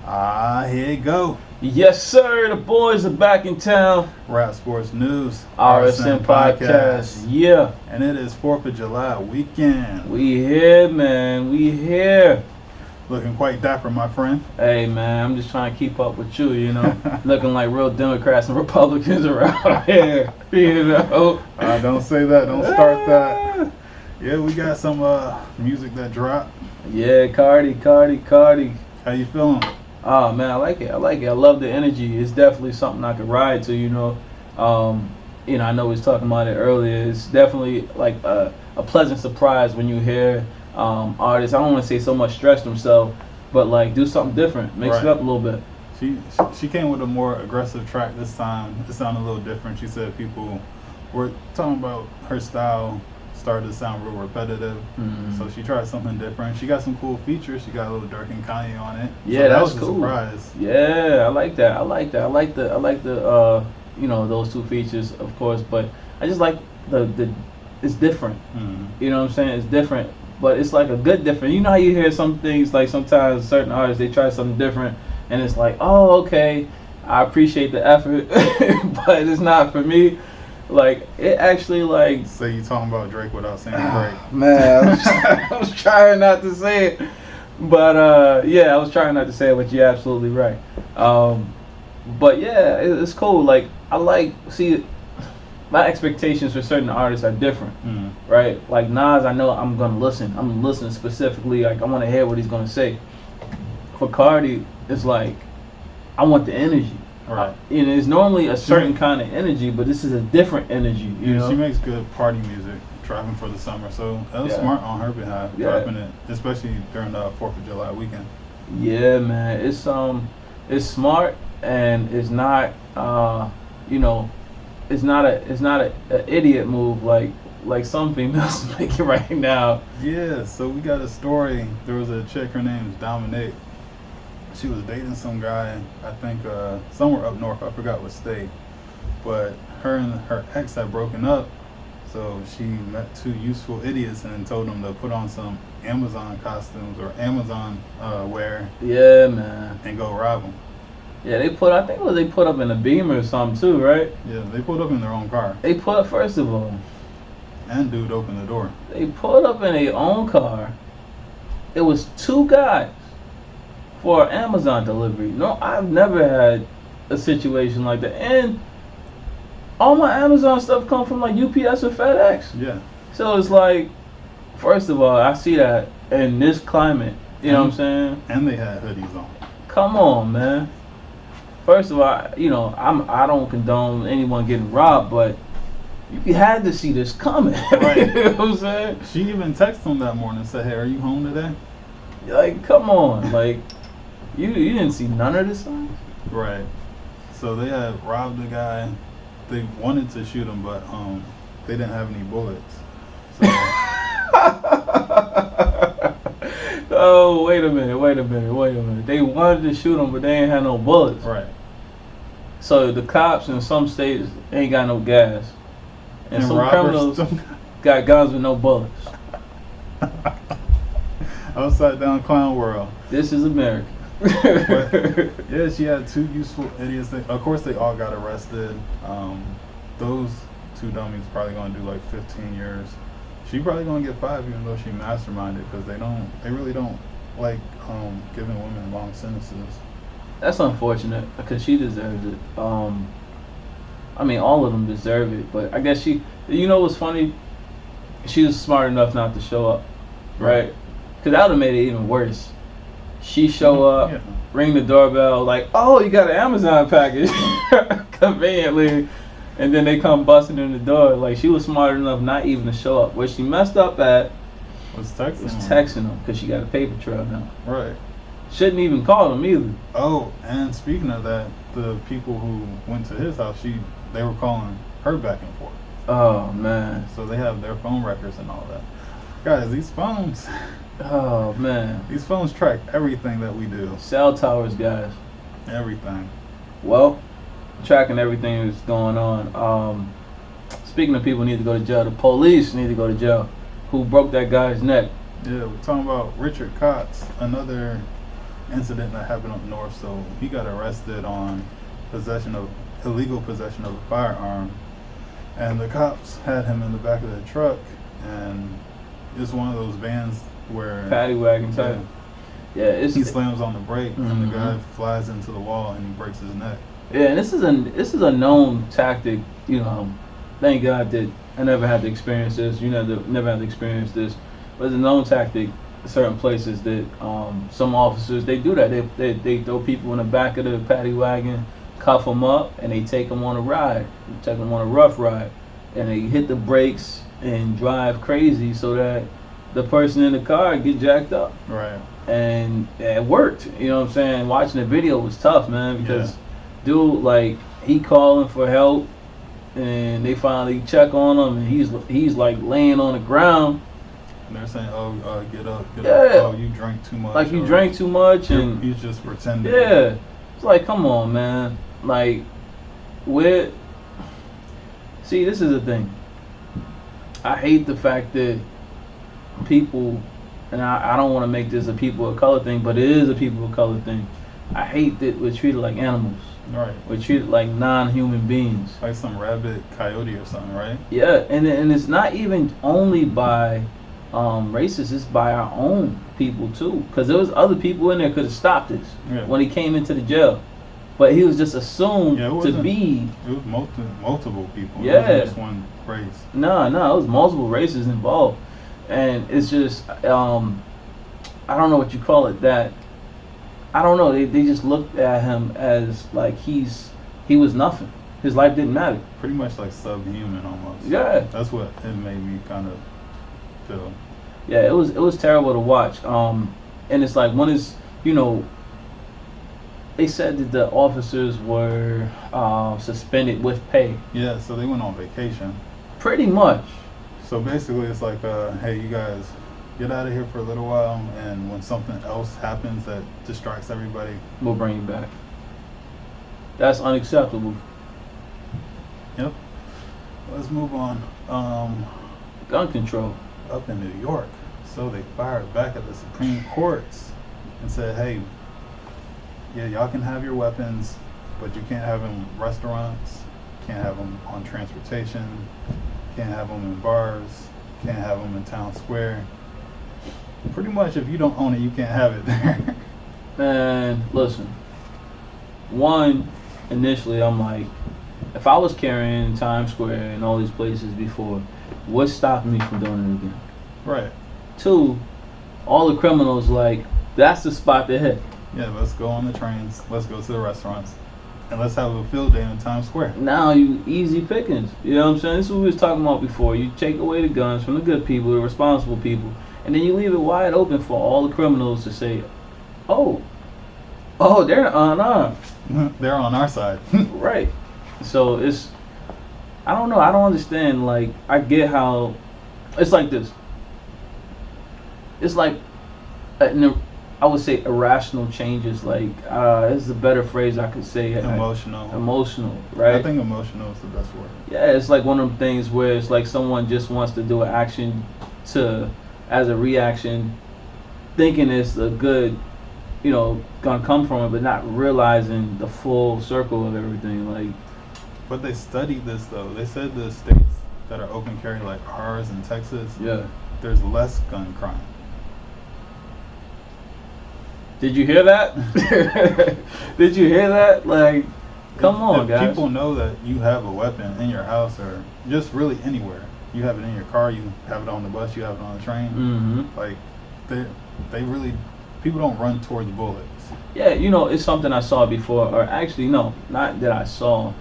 Here you go. Yes, sir. The Boyz are back in town. Rap Sports News. RSN Podcast. Yeah. And it is 4th of July weekend. We here, man. We here. Looking quite dapper, my friend. Hey, man. I'm just trying to keep up with you, you know. Looking like real Democrats and Republicans around here, you know. Don't say that. Don't start that. Yeah, we got some music that dropped. Yeah, Cardi. How you feeling? Oh, man, I like it. I love the energy. It's definitely something I could ride to, you know. I know we was talking about it earlier. It's definitely like a pleasant surprise when you hear artists. I don't want to say so much stretch themselves, but like do something different, mix it up a little bit. She came with a more aggressive track this time. It sounded a little different. She said people were talking about her style started to sound real repetitive, so she tried something different. She got some cool features. She got a little Dirk and Kanye on it. Yeah, so that was a cool. Surprise. Yeah, I like that. I like the those two features, of course, but I just like the it's different. You know what I'm saying? It's different, but it's like a good different. You know how you hear some things like sometimes certain artists they try something different, and it's like, oh, okay, I appreciate the effort, but it's not for me. Like, it actually, like... Say you talking about Drake without saying Drake. Man, I was trying not to say it. But, I was trying not to say it, but you're absolutely right. But, yeah, it's cool. Like, my expectations for certain artists are different, right? Like, Nas, I know I'm going to listen. I'm listening specifically. Like, I want to hear what he's going to say. For Cardi, it's like, I want the energy. Right. It's normally a certain kind of energy, but this is a different energy. You know? She makes good party music, driving for the summer. So that was smart on her behalf, dropping it, especially during the 4th of July weekend. Yeah, man, it's smart and it's not it's not a idiot move like some females making right now. Yeah. So we got a story. There was a chick. Her name is Dominique. She was dating some guy, I think somewhere up north, I forgot what state. But her and her ex had broken up, so she met two useful idiots and told them to put on some Amazon costumes or Amazon wear. Yeah, man. And go rob them. Yeah, they put up in a Beamer or something too, right? Yeah, they pulled up in their own car. They put up, first of all. And dude opened the door. They pulled up in their own car. It was two guys. For Amazon delivery. No, I've never had a situation like that. And all my Amazon stuff come from like UPS or FedEx. Yeah. So it's like, first of all, I see that in this climate. You know what I'm saying? And they had hoodies on. Come on, man. First of all, I don't condone anyone getting robbed, but you had to see this coming. Right. You know what I'm saying? She even texted him that morning and said, "Hey, are you home today?" Like, come on, like. You didn't see none of this signs? Right. So they had robbed the guy. They wanted to shoot him, but they didn't have any bullets. So oh, wait a minute. They wanted to shoot him, but they ain't had no bullets. Right. So the cops in some states ain't got no gas. And some criminals got guns with no bullets. Upside down clown world. This is America. But, yeah, she had two useful idiots. Of course, they all got arrested. Those two dummies probably gonna do like 15 years. She probably gonna get 5, even though she masterminded, because they really don't like giving women long sentences. That's unfortunate because she deserves it. I mean, all of them deserve it, but I guess what's funny? She was smart enough not to show up, right? Because that would have made it even worse. She show up, ring the doorbell, like, oh, you got an Amazon package, conveniently, and then they come busting in the door. Like, she was smart enough not even to show up. Where she messed up at was texting them because she got a paper trail now. Right. Shouldn't even call them either. Oh, and speaking of that, the people who went to his house, they were calling her back and forth. Oh, man. So they have their phone records and all that. Guys, these phones... Oh, man. These phones track everything that we do. Cell towers, guys. Everything. Well, tracking everything that's going on. Speaking of people who need to go to jail, the police need to go to jail. Who broke that guy's neck. Yeah, we're talking about Richard Cox, another incident that happened up north. So he got arrested on illegal possession of a firearm, and the cops had him in the back of the truck, and it's one of those vans where paddy wagon type. Yeah, he slams on the brake, and the guy flies into the wall, and he breaks his neck. Yeah, and this is a known tactic. You know, thank God that I never had to experience this. You never had to experience this, but it's a known tactic. Certain places that some officers, they do that. They throw people in the back of the paddy wagon, cuff them up, and they take them on a ride. Take them on a rough ride, and they hit the brakes and drive crazy so that the person in the car get jacked up. Right. And it worked. You know what I'm saying? Watching the video was tough, man, because dude, like, he calling for help, and they finally check on him, and he's like laying on the ground. And they're saying, "Oh, get up, get Yeah. up! Oh, you drank too much." Like, you drank too much, and he's just pretending. yeah, it's like, come on, man. Like, see, this is the thing. I hate the fact that people, and I don't want to make this a people of color thing, but it is a people of color thing. I hate that we're treated like animals. Right. We're treated like non-human beings. Like some rabid coyote or something, right? Yeah, and it's not even only by racists, it's by our own people too. Because there was other people in there could have stopped this when he came into the jail. But he was just assumed to be. It was multiple people. Yeah. It wasn't just one race. No, it was multiple races involved. And it's just, I don't know what you call it, that, I don't know, they just looked at him as like he was nothing. His life didn't matter. Pretty much like subhuman almost. Yeah. That's what it made me kind of feel. Yeah, it was terrible to watch. And it's like, when is, you know, they said that the officers were suspended with pay. Yeah, so they went on vacation. Pretty much. So basically it's like, hey, you guys get out of here for a little while, and when something else happens that distracts everybody, we'll bring you back. That's unacceptable. Yep. Let's move on. Gun control. Up in New York. So they fired back at the Supreme Courts and said, hey, yeah, y'all can have your weapons, but you can't have them in restaurants, can't have them on transportation, can't have them in bars, can't have them in town square. Pretty much, if you don't own it, you can't have it there. Man, listen. One, initially, I'm like, if I was carrying in Times Square and all these places before, what's stopping me from doing it again? Right. Two, all the criminals, like, that's the spot to hit. Yeah, let's go on the trains, let's go to the restaurants, and let's have a field day in Times Square. Now you easy pickings. You know what I'm saying? This is what we was talking about before. You take away the guns from the good people, the responsible people, and then you leave it wide open for all the criminals to say, oh, they're unarmed. They're on our side. Right. So it's, I don't know. I don't understand. Like, I get how, it's like this. It's like, I would say irrational changes. Like, this is a better phrase I could say. Emotional, right? I think emotional is the best word. Yeah, it's like one of them things where it's like someone just wants to do an action as a reaction, thinking it's a good, you know, gonna come from it, but not realizing the full circle of everything. Like, but they studied this though. They said the states that are open carry, like ours in Texas, there's less gun crime. Did you hear that? Did you hear that? Like, come on, guys. People know that you have a weapon in your house or just really anywhere. You have it in your car, you have it on the bus, you have it on the train. Mm-hmm. Like, they really, people don't run towards bullets. Yeah, you know, it's something I saw before, or actually, no, not that I saw.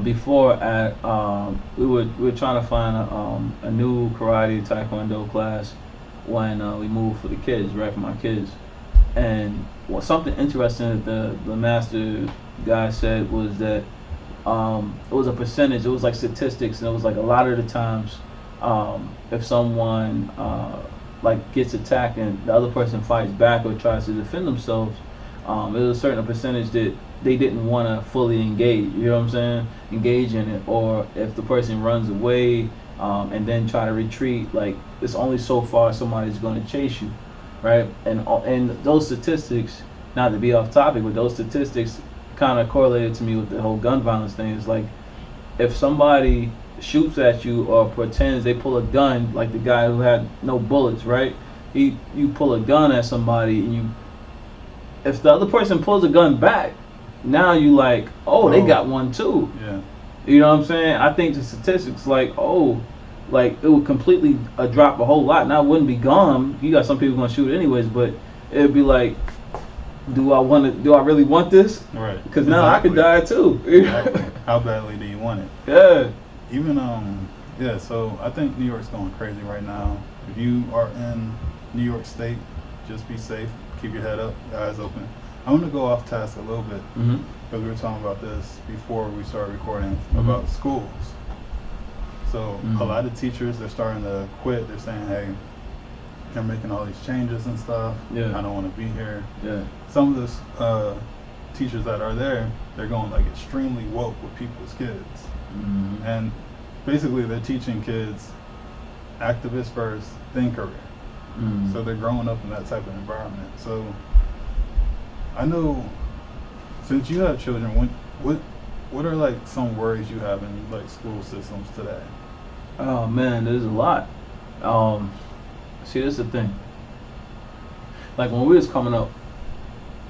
Before at, we were trying to find a new karate taekwondo class when we moved for the kids, right, for my kids. And something interesting that the master guy said was that it was a percentage, it was like statistics, and it was like a lot of the times if someone like gets attacked and the other person fights back or tries to defend themselves, there's a certain percentage that they didn't want to fully engage, you know what I'm saying, engage in it. Or if the person runs away and then try to retreat, like, it's only so far somebody's going to chase you. Right, and those statistics not to be off topic, but those statistics kind of correlated to me with the whole gun violence thing. It's like if somebody shoots at you or pretends they pull a gun, like the guy who had no bullets, right? You pull a gun at somebody, and if the other person pulls a gun back, now you like, oh, they got one too. Yeah. You know what I'm saying? I think the statistics like it would completely drop a whole lot. Now it wouldn't be gone. You got some people gonna shoot anyways, but it'd be like, do I really want this? Right. Because now I could die too. Exactly. How badly do you want it? Yeah. Even so I think New York's going crazy right now. If you are in New York State, just be safe. Keep your head up, your eyes open. I'm gonna go off task a little bit because we were talking about this before we started recording about schools. So a lot of teachers, they're starting to quit. They're saying, hey, they're making all these changes and stuff. Yeah. I don't want to be here. Yeah. Some of the teachers that are there, they're going like extremely woke with people's kids. And basically they're teaching kids activist first, then career. So they're growing up in that type of environment. So I know, since you have children, what are like some worries you have in like school systems today? Oh man, there's a lot. See, this is the thing. Like when we was coming up,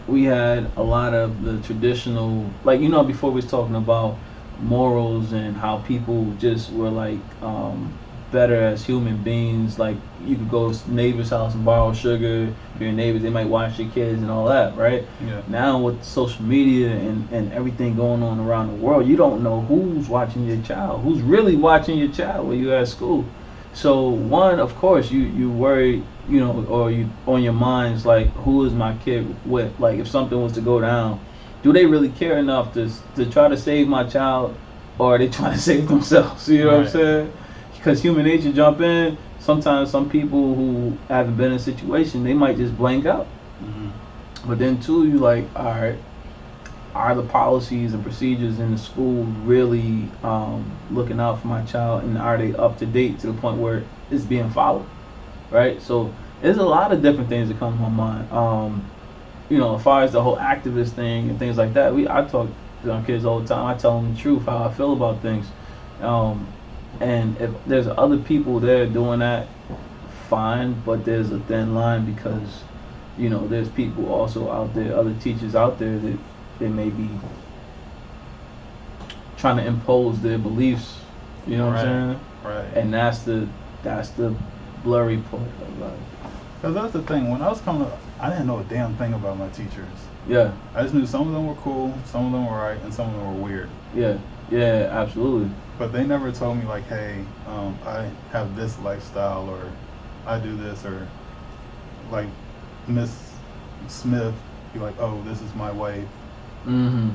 we had a lot of the traditional, like, you know, before we was talking about morals and how people just were like better as human beings. Like you could go to neighbor's house and borrow sugar. If your neighbors, they might watch your kids and all that, right? Yeah. Now with social media and everything going on around the world, you don't know who's watching your child, who's really watching your child when you're at school. So one, of course, you worry, you know, or you on your minds like, who is my kid with? Like if something was to go down, do they really care enough to try to save my child, or are they trying to save themselves? You know what I'm saying? Because human nature jump in. Sometimes some people who haven't been in a situation, they might just blank out. But then too, you like, all right, are the policies and procedures in the school really looking out for my child, and are they up to date to the point where it's being followed, right? So there's a lot of different things that come to my mind. You know, as far as the whole activist thing and things like that, I talk to our kids all the time. I tell them the truth, how I feel about things. And if there's other people there doing that, fine, but there's a thin line because, you know, there's people also out there, other teachers out there that they may be trying to impose their beliefs, you know what I'm saying? Right. And that's the blurry part of life. Because that's the thing, when I was coming up, I didn't know a damn thing about my teachers. Yeah. I just knew some of them were cool, some of them were right, and some of them were weird. Yeah, absolutely. But they never told me like, hey, I have this lifestyle, or I do this, or like Miss Smith be like, oh, this is my wife,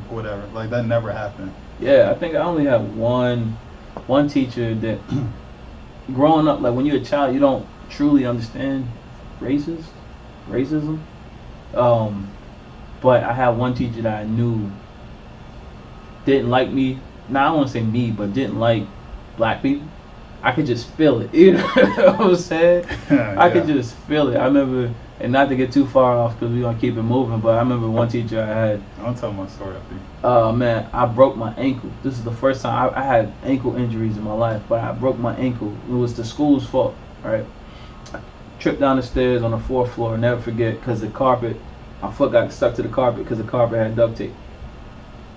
whatever. Like that never happened. Yeah, I think I only have one teacher that growing up, like when you're a child, you don't truly understand racism. But I had one teacher that I knew didn't like me. Now I don't want to say me, but didn't like black people. I could just feel it. You know what I'm saying? I could just feel it. I remember, and not to get too far off because we're going to keep it moving, but I remember one teacher I had. I'll tell my story after you. Man, I broke my ankle. This is the first time I had ankle injuries in my life, but I broke my ankle. It was the school's fault, right? I tripped down the stairs on the 4th floor, never forget, because the carpet, my foot got stuck to the carpet because the carpet had duct tape.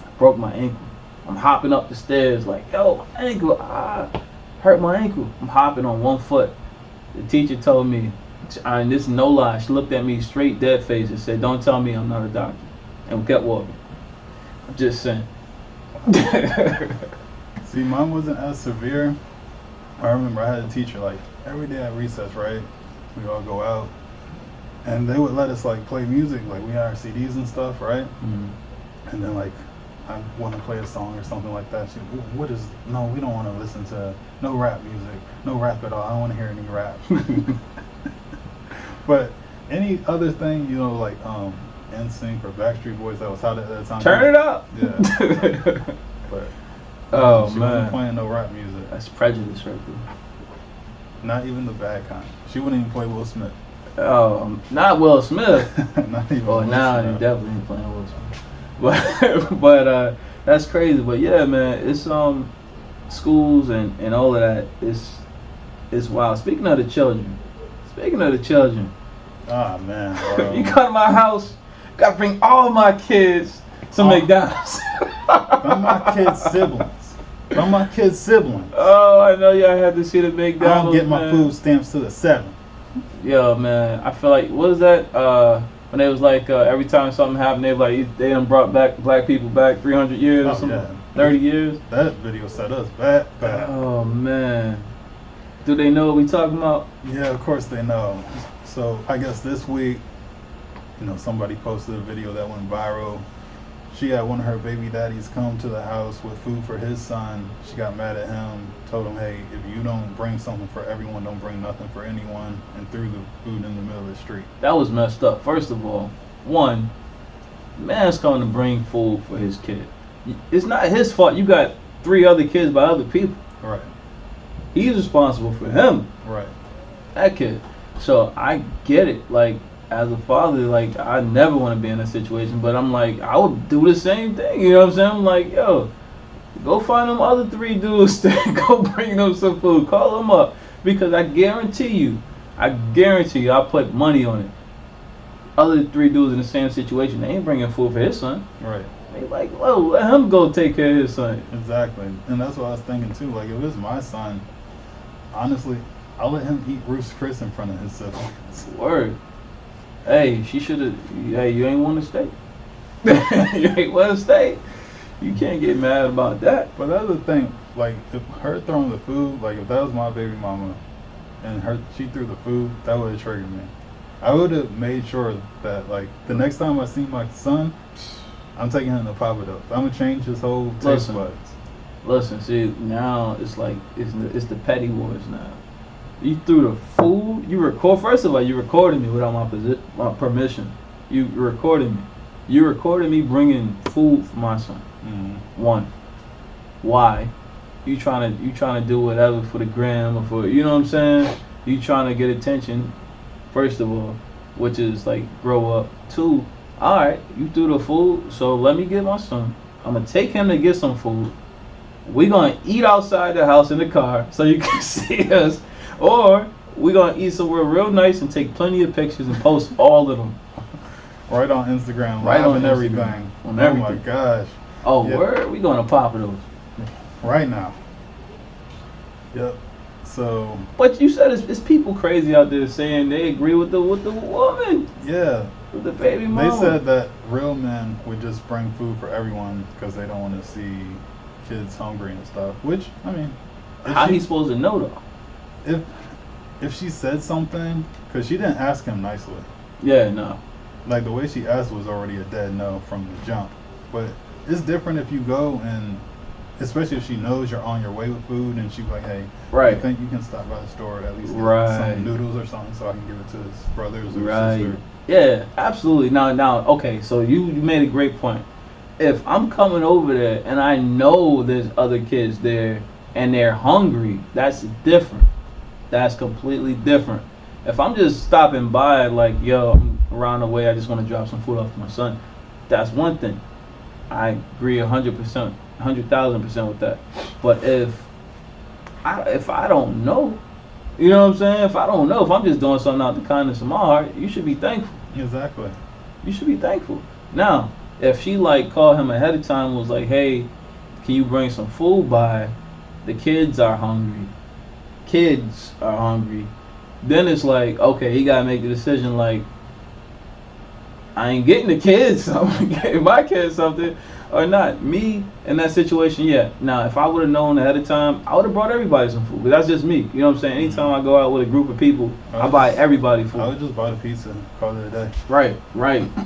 I broke my ankle. I'm hopping up the stairs like, yo, my ankle, hurt my ankle. I'm hopping on one foot. The teacher told me, and this is no lie, she looked at me straight dead face and said, don't tell me I'm not a doctor. And we kept walking. I'm just saying. See, mine wasn't as severe. I remember I had a teacher like every day at recess, right? We all go out. And they would let us like play music, like we had our CDs and stuff, right? And then like, I want to play a song or something like that. She, no, we don't want to listen to no rap music, no rap at all. I don't want to hear any rap. But any other thing, you know, like NSYNC or Backstreet Boys, that was hot at that time. Turn it up. Yeah. But she wasn't playing no rap music. That's prejudice right there. Not even the bad kind. She wouldn't even play Will Smith. Not Will Smith. Not even Well, Will now he Smith. definitely ain't playing Will Smith. But that's crazy. But yeah, man, it's schools and all of that. It's wild. Speaking of the children. Oh man, bro. You come to my house, gotta bring all my kids to McDonald's. From my kids' siblings. Oh, I know y'all had to see the McDonald's. I don't get my man. food stamps to the 7. Yo, man, I feel like, what was that? When they was like, every time something happened, they done brought back black people back 300 years or something, Yeah. 30 years. That video set us back. Oh man, do they know what we talking about? Yeah, of course they know. So I guess this week, somebody posted a video that went viral. She had one of her baby daddies come to the house with food for his son. She got mad at him, told him, hey, if you don't bring something for everyone, don't bring nothing for anyone, and threw the food in the middle of the street. That was messed up. First of all, one, man's coming to bring food for his kid. It's not his fault. You got 3 other kids by other people. Right. He's responsible for him. Right. That kid. So I get it. Like, as a father, like, I never want to be in that situation, but I'm like, I would do the same thing. You know what I'm saying? I'm like, yo, go find them other 3 dudes to go bring them some food. Call them up. Because I guarantee you, I'll put money on it. Other 3 dudes in the same situation, they ain't bringing food for his son. Right. They like, whoa, let him go take care of his son. Exactly. And that's what I was thinking too. Like, if it's my son, honestly, I'll let him eat Ruth's Chris in front of his siblings. Word. Hey, she should have. Hey, you ain't want to stay. You ain't want to stay. You can't get mad about that. But that's the thing. Like, if her throwing the food, like, if that was my baby mama and she threw the food, that would have triggered me. I would have made sure that, like, the next time I see my son, I'm taking him to Papa Do's. I'm going to change his whole taste buds. Listen, see, now it's like, it's the petty wars now. You threw the food. First of all, you recorded me without my permission. You recorded me. You recorded me bringing food for my son. Mm-hmm. One. Why? You trying to do whatever for the gram or for, you know what I'm saying? You trying to get attention. First of all, which is like grow up. 2. All right, you threw the food, so let me get my son. I'm gonna take him to get some food. We're gonna eat outside the house in the car so you can see us. Or we're going to eat somewhere real nice and take plenty of pictures and post all of them. Right on Instagram, right live on and Instagram, everything. on everything. Oh my gosh. Oh, yep. Word? We going to pop those. Right now. Yep. So. But you said it's people crazy out there saying they agree with the woman. Yeah. With the baby mama. They said that real men would just bring food for everyone because they don't want to see kids hungry and stuff. Which, I mean. How he supposed to know though? If she said something, because she didn't ask him nicely. Yeah, no. Like, the way she asked was already a dead no from the jump. But it's different if you go and, especially if she knows you're on your way with food and she's like, hey, right. I think you can stop by the store at least get some noodles or something so I can give it to his brothers or sister. Yeah, absolutely. Now, okay, so you made a great point. If I'm coming over there and I know there's other kids there and they're hungry, that's different. That's completely different. If I'm just stopping by, like, yo, I'm around the way, I just want to drop some food off for my son, that's one thing. I agree 100%, 100,000% with that. But if I don't know, you know what I'm saying? If I don't know, if I'm just doing something out of the kindness of my heart, you should be thankful. Exactly. You should be thankful. Now, if she, like, called him ahead of time and was like, hey, can you bring some food by? The kids are hungry. Then it's like, okay, he gotta make the decision, like, I ain't getting the kids, so I'm getting my kids something or not. Me in that situation, yeah. Now, if I would have known ahead of time, I would have brought everybody some food. But that's just me. You know what I'm saying? Anytime I go out with a group of people, I buy everybody food. I would just buy the pizza, call it a day. Right.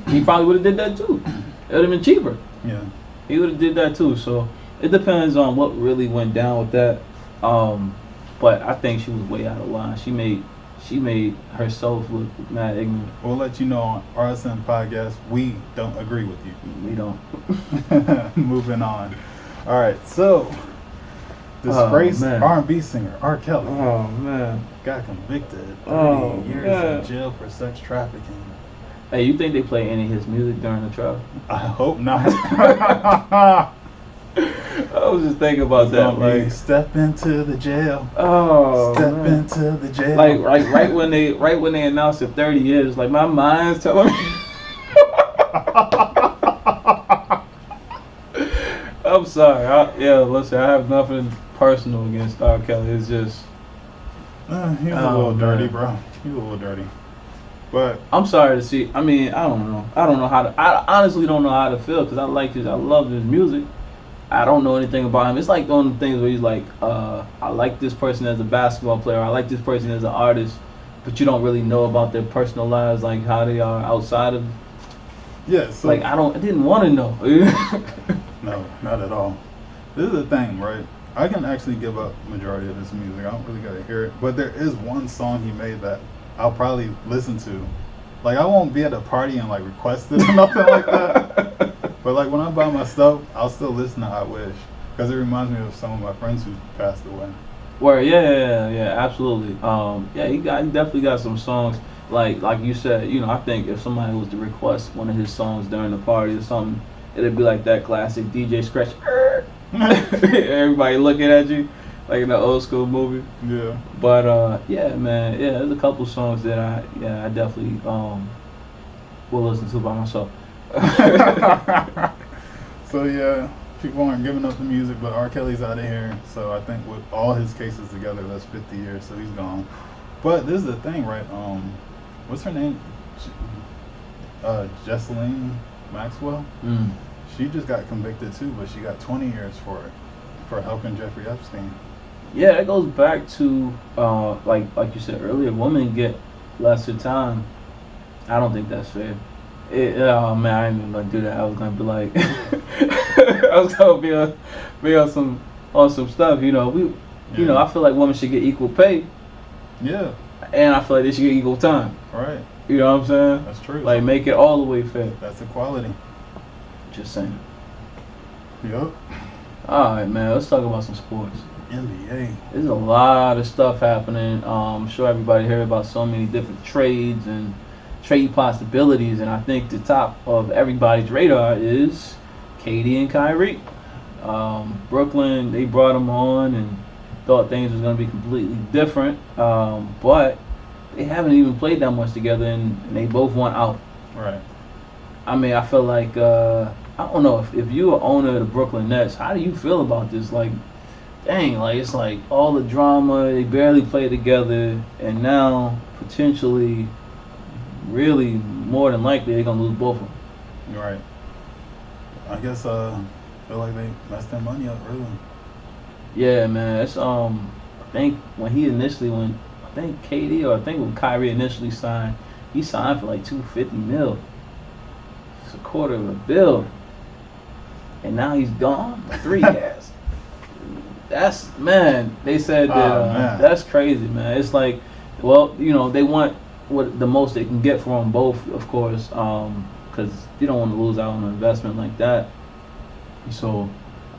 He probably would have did that too. It would have been cheaper. Yeah. He would have did that too. So it depends on what really went down with that. But I think she was way out of line. She made herself look mad ignorant. We'll let you know on RSN Podcast, we don't agree with you. We don't. Moving on. All right, so Disgraced R&B singer R. Kelly. Oh man. Got convicted. 30 years in jail for sex trafficking. Hey, you think they play any of his music during the trial? I hope not. I was just thinking about that. Like, step into the jail. Oh, step man. into the jail. Like right when they announced it 30 years, like my mind's telling me. I'm sorry. Listen, I have nothing personal against R. Kelly. It's just he was a little dirty, bro. He was a little dirty. But I'm sorry to see. I mean, I don't know. I honestly don't know how to feel because I love his music. I don't know anything about him. It's like one of the things where he's like, I like this person as a basketball player. I like this person as an artist, but you don't really know about their personal lives, like how they are outside of. Yeah. So like I didn't want to know. No, not at all. This is the thing, right? I can actually give up majority of his music. I don't really gotta hear it, but there is one song he made that I'll probably listen to. Like I won't be at a party and like request it or nothing like that. But like when I'm by myself, I'll still listen to I Wish because it reminds me of some of my friends who passed away. Where yeah, absolutely. He definitely got some songs like you said. You know, I think if somebody was to request one of his songs during the party or something, it'd be like that classic DJ scratch. Everybody looking at you like in the old school movie. Yeah. But man, there's a couple songs that I definitely will listen to by myself. So yeah, people aren't giving up the music, but R. Kelly's out of here. So I think with all his cases together, that's 50 years. So he's gone. But this is the thing, right? What's her name? Jesselyn Maxwell. She just got convicted too, but she got 20 years for it, for helping Jeffrey Epstein. Yeah, it goes back to like you said earlier, women get lesser time. I don't think that's fair. Oh man, I ain't even gonna do that. I was gonna be like, I was gonna be on some stuff. You know, I feel like women should get equal pay. Yeah. And I feel like they should get equal time. Right. You know what I'm saying? That's true. Like make it all the way fair. That's equality. Just saying. Yup. All right, man. Let's talk about some sports. NBA. There's a lot of stuff happening. I'm sure everybody heard about so many different trades and trade possibilities, and I think the top of everybody's radar is KD and Kyrie. Brooklyn, they brought them on and thought things was going to be completely different, but they haven't even played that much together, and they both went out. Right. I mean, I feel like, I don't know, if you're an owner of the Brooklyn Nets, how do you feel about this? Like, dang, like it's like all the drama, they barely play together, and now potentially, really, more than likely, they're going to lose both of them. Right. I guess, feel like they messed their money up, really. Yeah, man. It's, I think when KD, or I think when Kyrie initially signed, he signed for like $250 million. It's a quarter of $1 billion. And now he's gone. 3 years. That's, man, they said that, that's crazy, man. It's like, well, you know, they want what the most they can get for them both, of course, because you don't want to lose out on an investment like that. So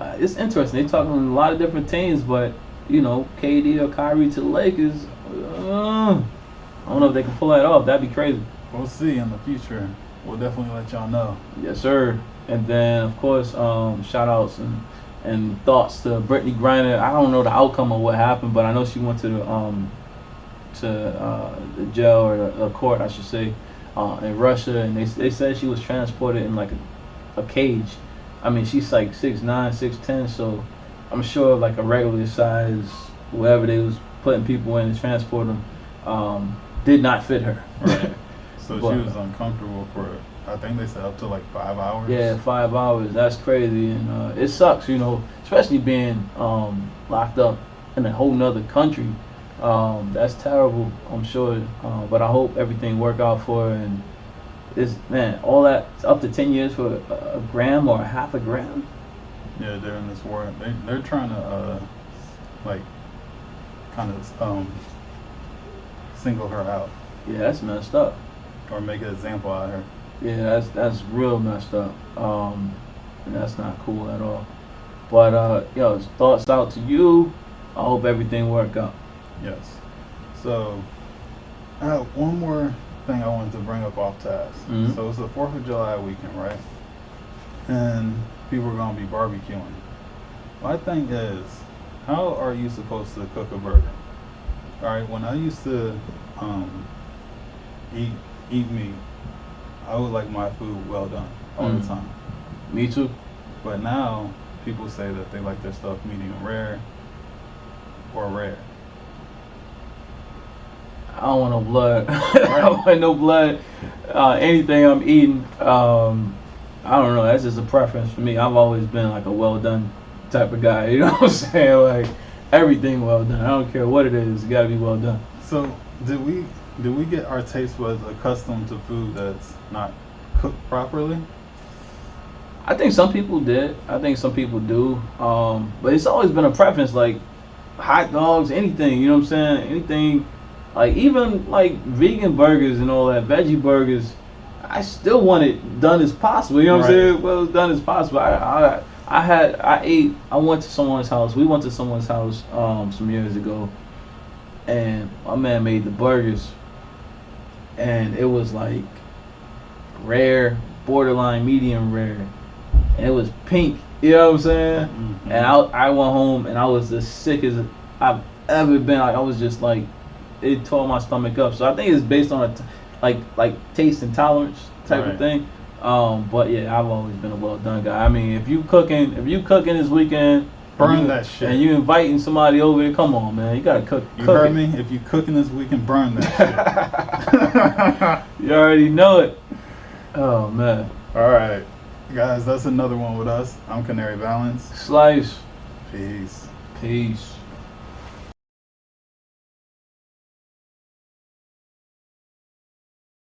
it's interesting. They're talking a lot of different teams, but you know, KD or Kyrie to the Lakers, I don't know if they can pull that off. That'd be crazy. We'll see in the future. We'll definitely let y'all know. Yes, sir. And then, of course, shout outs and thoughts to Brittany Griner. I don't know the outcome of what happened, but I know she went to the jail, or the court, I should say, in Russia, and they said she was transported in like a cage. I mean, she's like 6'9", 6'10", so I'm sure like a regular size, wherever they was putting people in to transport them, did not fit her. Right. So she was uncomfortable for, I think they said up to like 5 hours. Yeah, 5 hours. That's crazy, and it sucks, you know, especially being locked up in a whole nother country. That's terrible, I'm sure. But I hope everything work out for her. And it's, man, all that up to 10 years for a gram or half a gram. Yeah, during this war, they're trying to like kind of single her out. Yeah, that's messed up. Or make an example out of her. Yeah, that's real messed up. And that's not cool at all. But thoughts out to you. I hope everything work out. Yes. So, I have one more thing I wanted to bring up off task. Mhm. So it's the 4th of July weekend, right? And people are gonna be barbecuing. My thing is, how are you supposed to cook a burger? All right. When I used to eat meat, I would like my food well done all the time. Me too. But now people say that they like their stuff medium rare or rare. I don't want no blood. I don't want no blood. Anything I'm eating, I don't know. That's just a preference for me. I've always been like a well done type of guy. You know what I'm saying? Like everything well done. I don't care what it is. It got to be well done. So did we get our taste buds accustomed to food that's not cooked properly? I think some people did. I think some people do. But it's always been a preference. Like hot dogs, anything. You know what I'm saying? Anything. Like even like vegan burgers and all that, veggie burgers, I still want it done as possible. You know what I'm saying? Well, as done as possible. I went to someone's house. We went to someone's house some years ago, and my man made the burgers, and it was like rare, borderline medium rare, and it was pink. You know what I'm saying? Mm-hmm. And I went home and I was as sick as I've ever been. Like I was just like. It tore my stomach up. So I think it's based on like taste intolerance type of thing. But yeah, I've always been a well done guy. I mean, if you cooking this weekend, burn that shit. And you inviting somebody over here, come on, man, you gotta cook. You heard me? If you cooking this weekend, burn that shit. You already know it. Oh man. All right, guys, that's another one with us. I'm Canary Balance. Slyce. Peace. Peace.